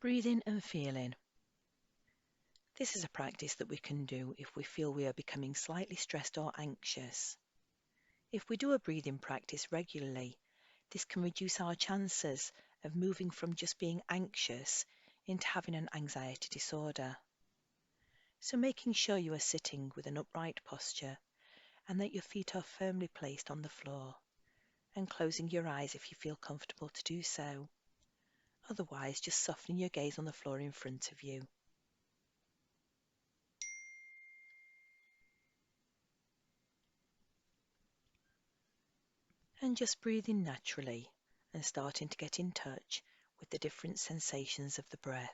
Breathing and feeling. This is a practice that we can do if we feel we are becoming slightly stressed or anxious. If we do a breathing practice regularly, this can reduce our chances of moving from just being anxious into having an anxiety disorder. So making sure you are sitting with an upright posture and that your feet are firmly placed on the floor, and closing your eyes if you feel comfortable to do so. Otherwise, just softening your gaze on the floor in front of you. And just breathing naturally and starting to get in touch with the different sensations of the breath.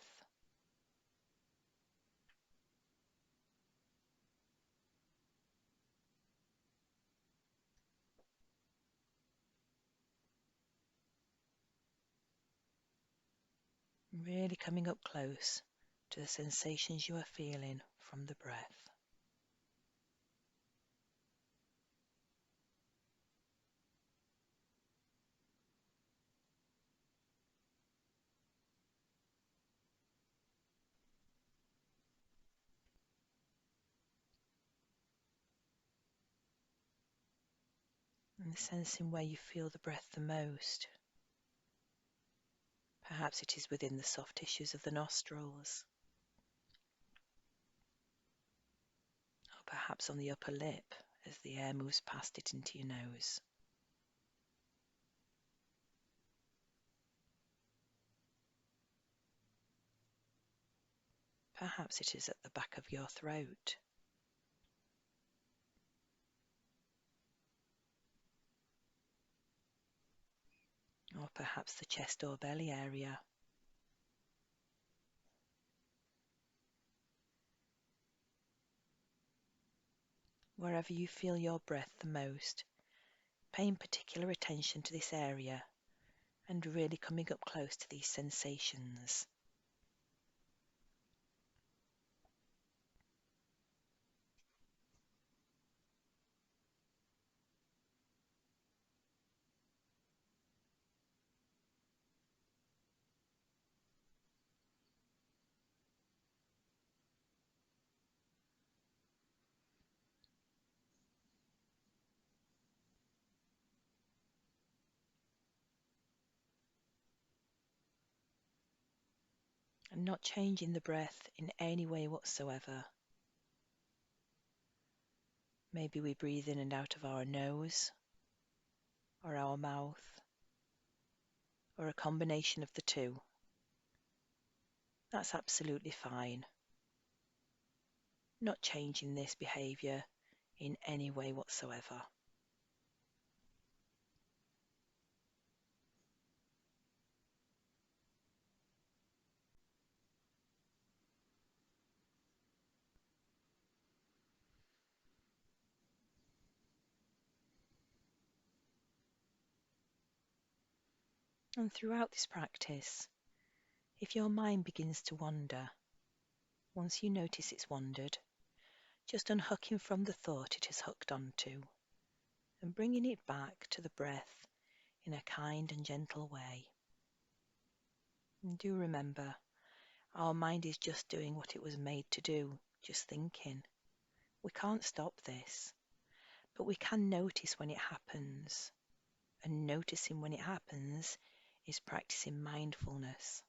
Really coming up close to the sensations you are feeling from the breath. And sensing where you feel the breath the most. Perhaps it is within the soft tissues of the nostrils, or perhaps on the upper lip as the air moves past it into your nose. Perhaps it is at the back of your throat. Or perhaps the chest or belly area. Wherever you feel your breath the most, paying particular attention to this area and really coming up close to these sensations. And not changing the breath in any way whatsoever. Maybe we breathe in and out of our nose, or our mouth, or a combination of the two. That's absolutely fine. Not changing this behaviour in any way whatsoever. And throughout this practice, if your mind begins to wander, once you notice it's wandered, just unhooking from the thought it is hooked onto and bringing it back to the breath in a kind and gentle way. And do remember, our mind is just doing what it was made to do, just thinking. We can't stop this, but we can notice when it happens. And noticing when it happens is practicing mindfulness.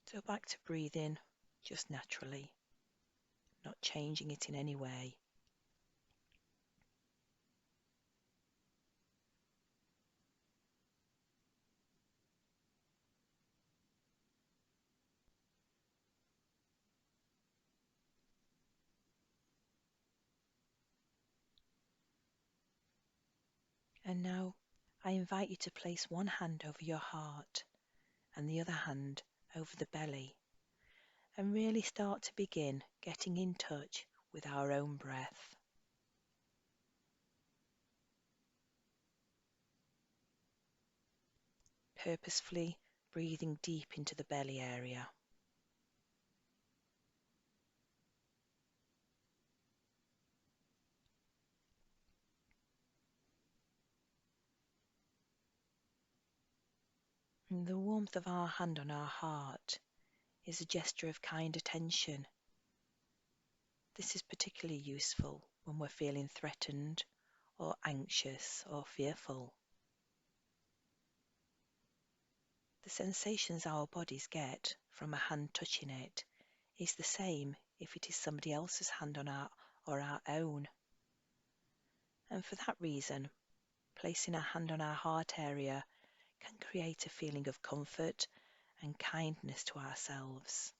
So back to breathing, just naturally, not changing it in any way. And now I invite you to place one hand over your heart and the other hand over the belly, and really start to begin getting in touch with our own breath. Purposefully breathing deep into the belly area. And the warmth of our hand on our heart is a gesture of kind attention. This is particularly useful when we're feeling threatened or anxious or fearful. The sensations our bodies get from a hand touching it is the same if it is somebody else's hand on our own. And for that reason, placing a hand on our heart area can create a feeling of comfort and kindness to ourselves.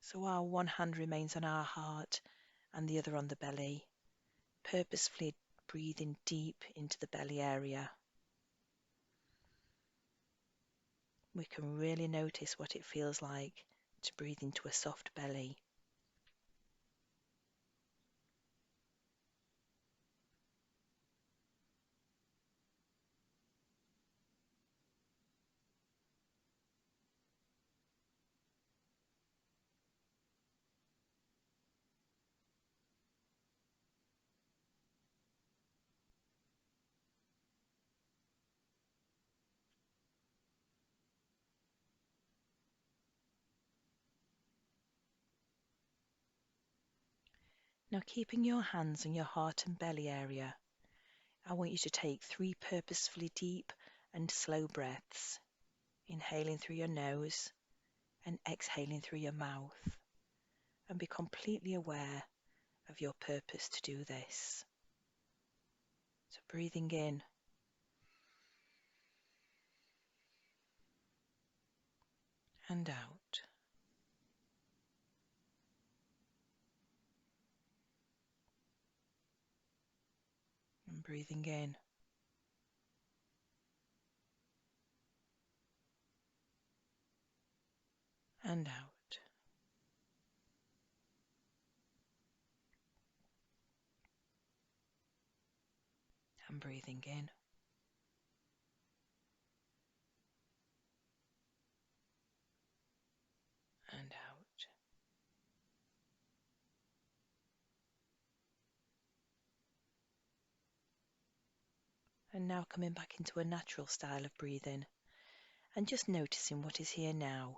So while one hand remains on our heart and the other on the belly, purposefully breathing deep into the belly area, we can really notice what it feels like to breathe into a soft belly. Now, keeping your hands on your heart and belly area, I want you to take 3 purposefully deep and slow breaths, inhaling through your nose and exhaling through your mouth, and be completely aware of your purpose to do this. So breathing in and out. And breathing in and out. And breathing in and out. And now coming back into a natural style of breathing and just noticing what is here now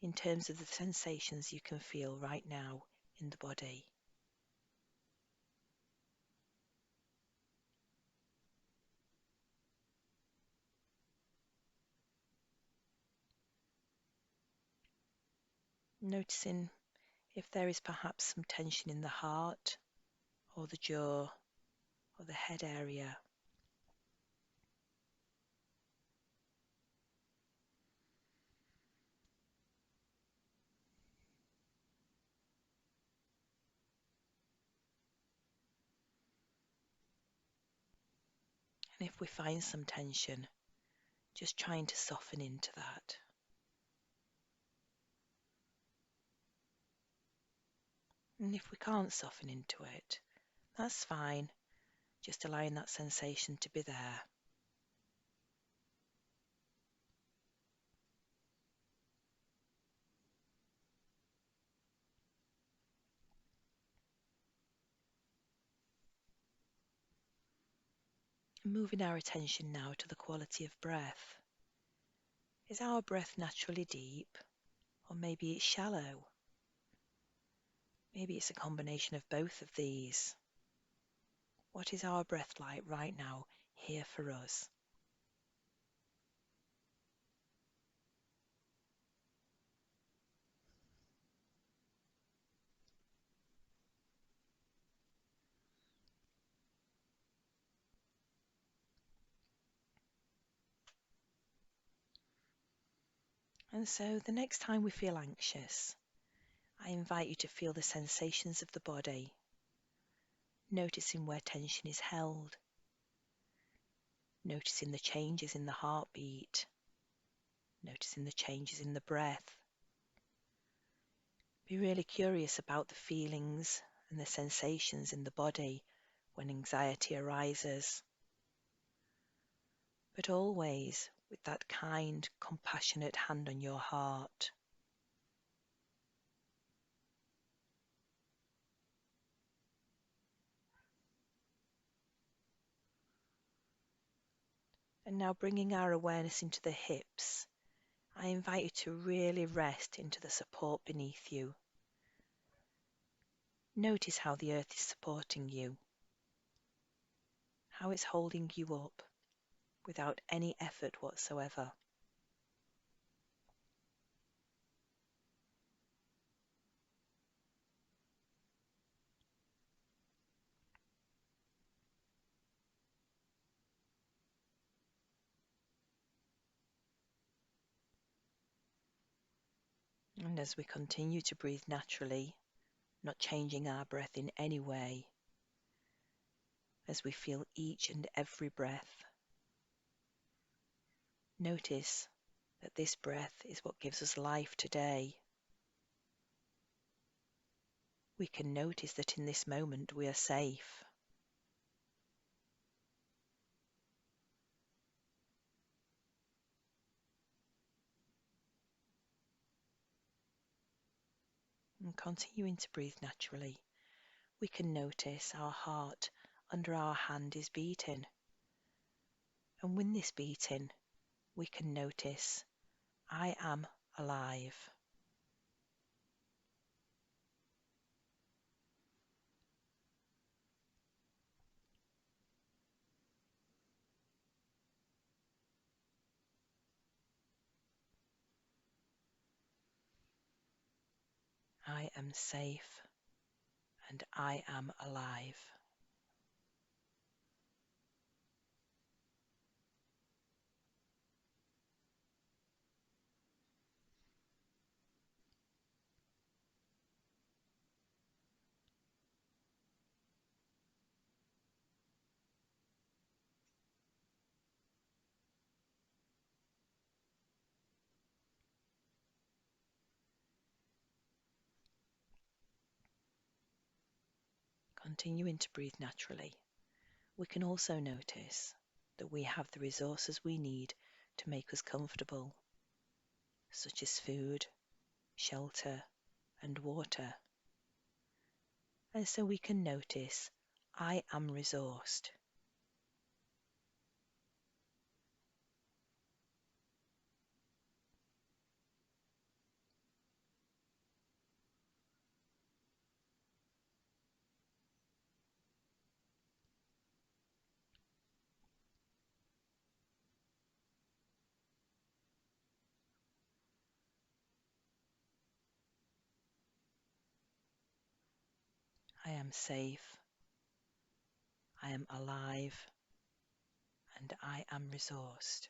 in terms of the sensations you can feel right now in the body. Noticing if there is perhaps some tension in the heart or the jaw or the head area. And if we find some tension, just trying to soften into that. And if we can't soften into it, that's fine, just allowing that sensation to be there. Moving our attention now to the quality of breath. Is our breath naturally deep, or maybe it's shallow? Maybe it's a combination of both of these. What is our breath like right now, here for us? And so the next time we feel anxious, I invite you to feel the sensations of the body, noticing where tension is held, noticing the changes in the heartbeat, noticing the changes in the breath. Be really curious about the feelings and the sensations in the body when anxiety arises, but always with that kind, compassionate hand on your heart. And now bringing our awareness into the hips, I invite you to really rest into the support beneath you. Notice how the earth is supporting you, how it's holding you up without any effort whatsoever. And as we continue to breathe naturally, not changing our breath in any way, as we feel each and every breath, notice that this breath is what gives us life today. We can notice that in this moment we are safe. And continuing to breathe naturally, we can notice our heart under our hand is beating. And with this beating, we can notice, I am alive. I am safe and I am alive. Continuing to breathe naturally, we can also notice that we have the resources we need to make us comfortable, such as food, shelter, and water. And so we can notice, I am resourced. I am safe. I am alive. And I am resourced.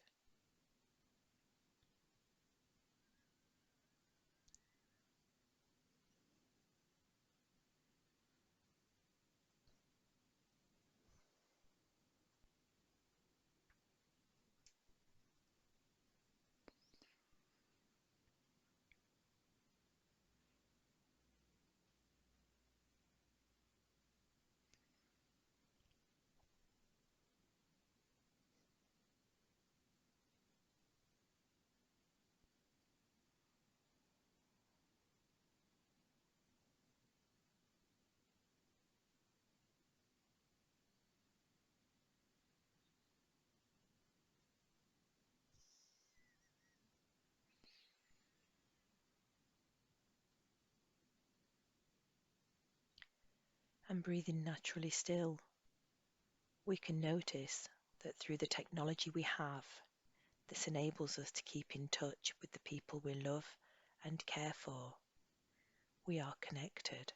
And breathing naturally still, we can notice that through the technology we have, this enables us to keep in touch with the people we love and care for. We are connected.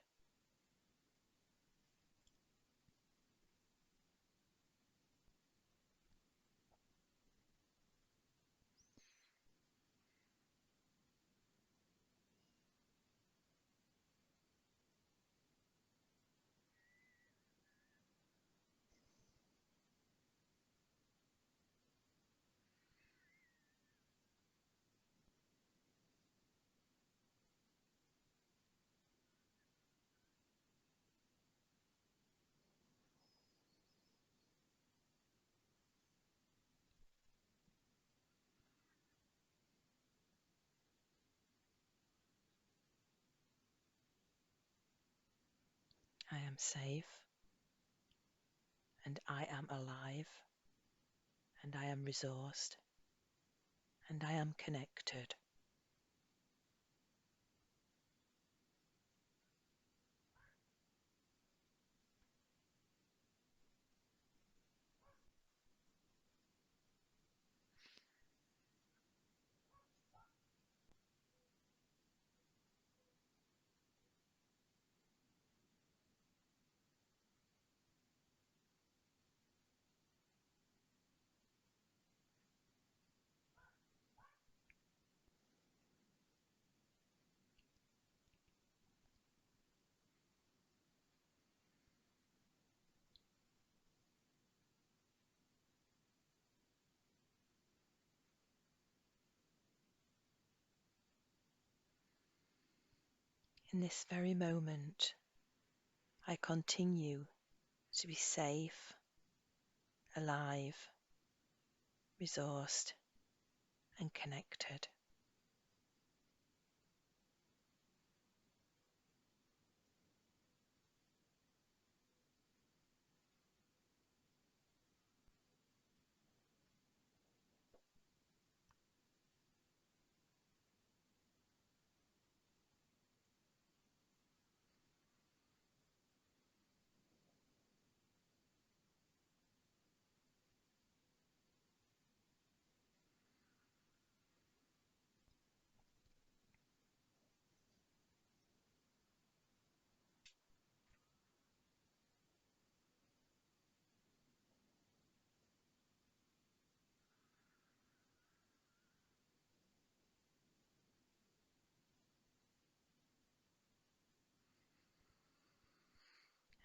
I am safe and I am alive and I am resourced, and I am connected. In this very moment, I continue to be safe, alive, resourced, and connected.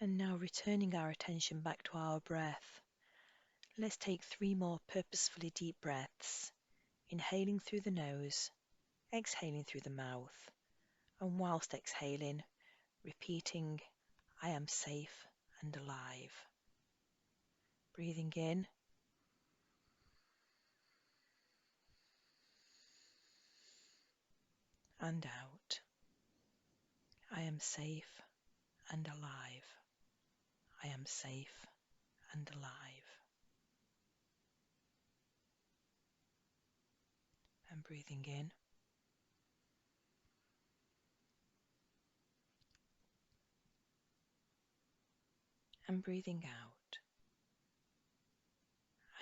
And now, returning our attention back to our breath, let's take 3 more purposefully deep breaths, inhaling through the nose, exhaling through the mouth, and whilst exhaling, repeating, I am safe and alive. Breathing in and out. I am safe and alive. I am safe and alive. And breathing in and breathing out.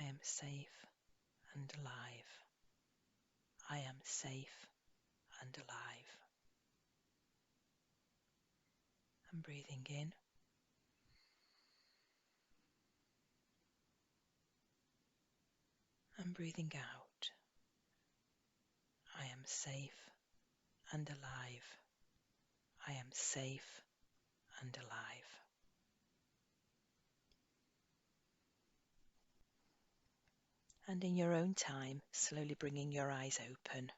I am safe and alive. I am safe and alive. And breathing in and breathing out. I am safe and alive. I am safe and alive. And in your own time, slowly bringing your eyes open.